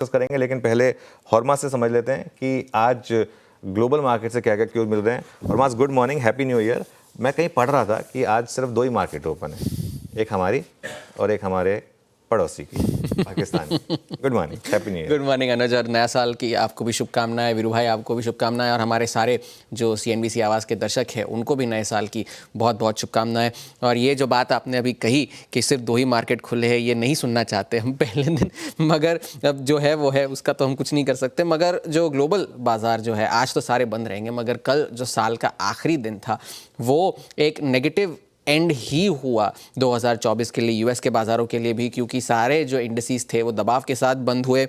Discuss करेंगे, लेकिन पहले हॉर्मा से समझ लेते हैं कि आज ग्लोबल मार्केट से क्या क्या क्यूज मिल रहे हैं। हॉर्मास, good morning, happy new year. मैं कहीं पढ़ रहा था कि आज सिर्फ 2 ही मार्केट ओपन है, एक हमारी और एक हमारे पड़ोसी की, पाकिस्तान की। Good morning, happy new year. Good morning Anuj, और नया साल की आपको भी शुभकामनाएं। वीरू भाई आपको भी शुभकामनाएं, और हमारे सारे जो CNBC आवाज़ के दर्शक हैं उनको भी नए साल की बहुत बहुत शुभकामनाएं। और ये जो बात आपने अभी कही कि सिर्फ 2 ही मार्केट खुले हैं, ये नहीं सुनना चाहते हम पहले दिन, मगर अब जो है वो है, उसका तो हम कुछ नहीं कर सकते। मगर जो ग्लोबल बाज़ार जो है आज तो सारे बंद रहेंगे, मगर कल जो साल का आखिरी दिन था वो एक नेगेटिव एंड ही हुआ 2024 के लिए, यूएस के बाज़ारों के लिए भी, क्योंकि सारे जो इंडिसेस थे वो दबाव के साथ बंद हुए।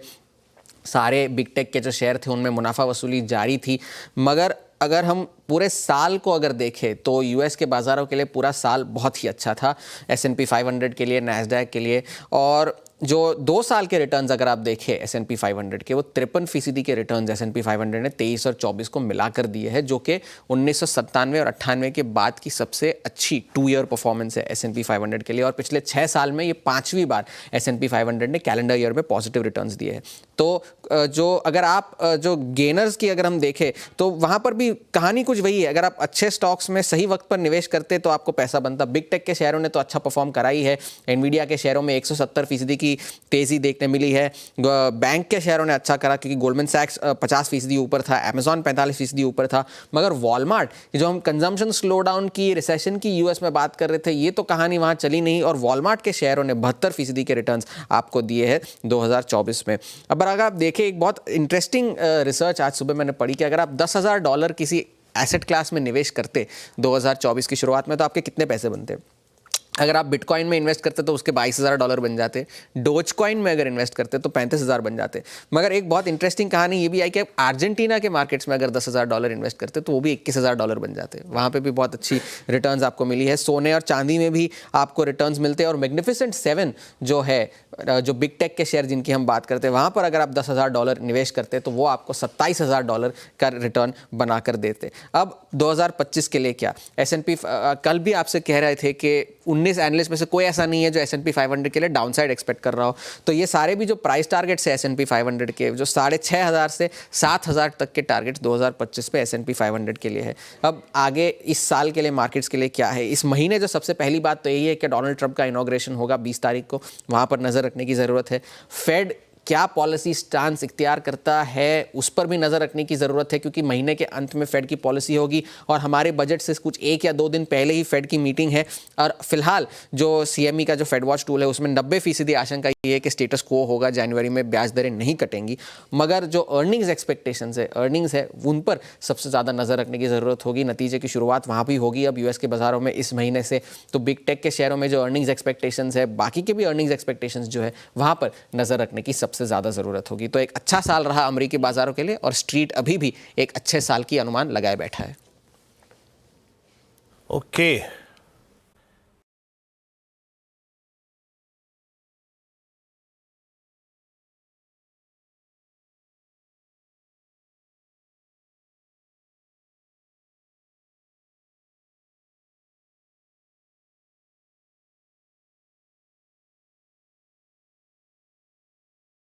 सारे बिग टेक के जो शेयर थे उनमें मुनाफा वसूली जारी थी। मगर अगर हम पूरे साल को अगर देखें तो यूएस के बाज़ारों के लिए पूरा साल बहुत ही अच्छा था, S&P 500 के लिए, नैस्डैक के लिए। और जो 2 साल के रिटर्न्स अगर आप देखें S&P 500 के, वो 53% के रिटर्न्स S&P 500 ने 23 और 24 को मिलाकर दिए हैं, जो कि 1997 और 98 के बाद की सबसे अच्छी 2 ईयर परफॉर्मेंस है S&P 500 के लिए। और पिछले 6 साल में ये 5वीं बार S&P 500 ने कैलेंडर ईयर में पॉजिटिव रिटर्न्स दिए हैं। तो जो अगर आप जो गेनर्स की अगर हम देखें तो वहाँ पर भी कहानी कुछ वही है। अगर आप अच्छे स्टॉक्स में सही वक्त पर निवेश करते तो आपको पैसा बनता। बिग टेक के शेयरों ने तो अच्छा परफॉर्म करा ही है। एनवीडिया के शेयरों में 170% की तेजी देखने मिली है। बैंक के शेयरों ने अच्छा करा क्योंकि गोल्डमैन सैक्स 50% ऊपर था, अमेजॉन 45% ऊपर था। मगर वॉलमार्ट, जो हम कंजम्पशन स्लो डाउन की, रिसेशन की यूएस में बात कर रहे थे, ये तो कहानी वहाँ चली नहीं। और वॉलमार्ट के शेयरों ने 72% के रिटर्न्स आपको दिए हैं 2024 में। अब अगर आप देखें, एक बहुत इंटरेस्टिंग रिसर्च आज सुबह मैंने पढ़ी कि अगर आप $10,000 किसी एसेट क्लास में निवेश करते 2024 की शुरुआत में, तो आपके कितने पैसे बनते? अगर आप बिटकॉइन में इन्वेस्ट करते तो उसके $22,000 बन जाते। डोज कॉइन में अगर इन्वेस्ट करते तो 35,000 बन जाते। मगर एक बहुत इंटरेस्टिंग कहानी ये भी आई कि आप अर्जेंटीना के मार्केट्स में अगर $10,000 इन्वेस्ट करते तो वो भी $21,000 बन जाते। वहाँ पे भी बहुत अच्छी रिटर्न्स आपको मिली है। सोने और चांदी में भी आपको रिटर्न्स मिलते हैं। और मैग्निफिसेंट 7 जो है, जो बिग टेक के शेयर जिनकी हम बात करते हैं, वहाँ पर अगर आप $10,000 निवेश करते तो वो आपको $27,000 का रिटर्न बनाकर देते। अब 2025 के लिए क्या, S&P कल भी आपसे कह रहे थे कि 19 एनालिस्ट में से कोई ऐसा नहीं है जो S&P 500 के लिए डाउनसाइड एक्सपेक्ट कर रहा हो। तो ये सारे भी जो प्राइस टारगेट्स है S&P 500 के, जो 6,500 से 7,000 तक के टारगेट्स 2025 पे S&P 500 के लिए है। अब आगे इस साल के लिए मार्केट्स के लिए क्या है, इस महीने जो सबसे पहली बात तो यही है कि डोनाल्ड ट्रंप का इनॉग्रेशन होगा 20 तारीख को, वहाँ पर नज़र रखने की ज़रूरत है। फेड क्या पॉलिसी स्टांस इख्तियार करता है उस पर भी नज़र रखने की ज़रूरत है, क्योंकि महीने के अंत में फेड की पॉलिसी होगी और हमारे बजट से कुछ 1 या 2 दिन पहले ही फेड की मीटिंग है। और फिलहाल जो CME का जो फेड वॉच टूल है उसमें 90% आशंका ये है कि स्टेटस क्वो होगा, जनवरी में ब्याज दरें नहीं कटेंगी। मगर जो अर्निंग्स एक्सपेक्टेशंस है, अर्निंग्स है, उन पर सबसे ज़्यादा नज़र रखने की ज़रूरत होगी। नतीजे की शुरुआत वहाँ भी होगी अब यूएस के बाज़ारों में इस महीने से। तो बिग टेक के शेयरों में जो अर्निंग्स एक्सपेक्टेशंस है, बाकी के भी अर्निंग्स एक्सपेक्टेशंस जो है, वहाँ पर नज़र रखने की सबसे ज़्यादा ज़रूरत होगी। तो एक अच्छा साल रहा अमेरिकी बाज़ारों के लिए और स्ट्रीट अभी भी एक अच्छे साल की अनुमान लगाए बैठा है। ओके।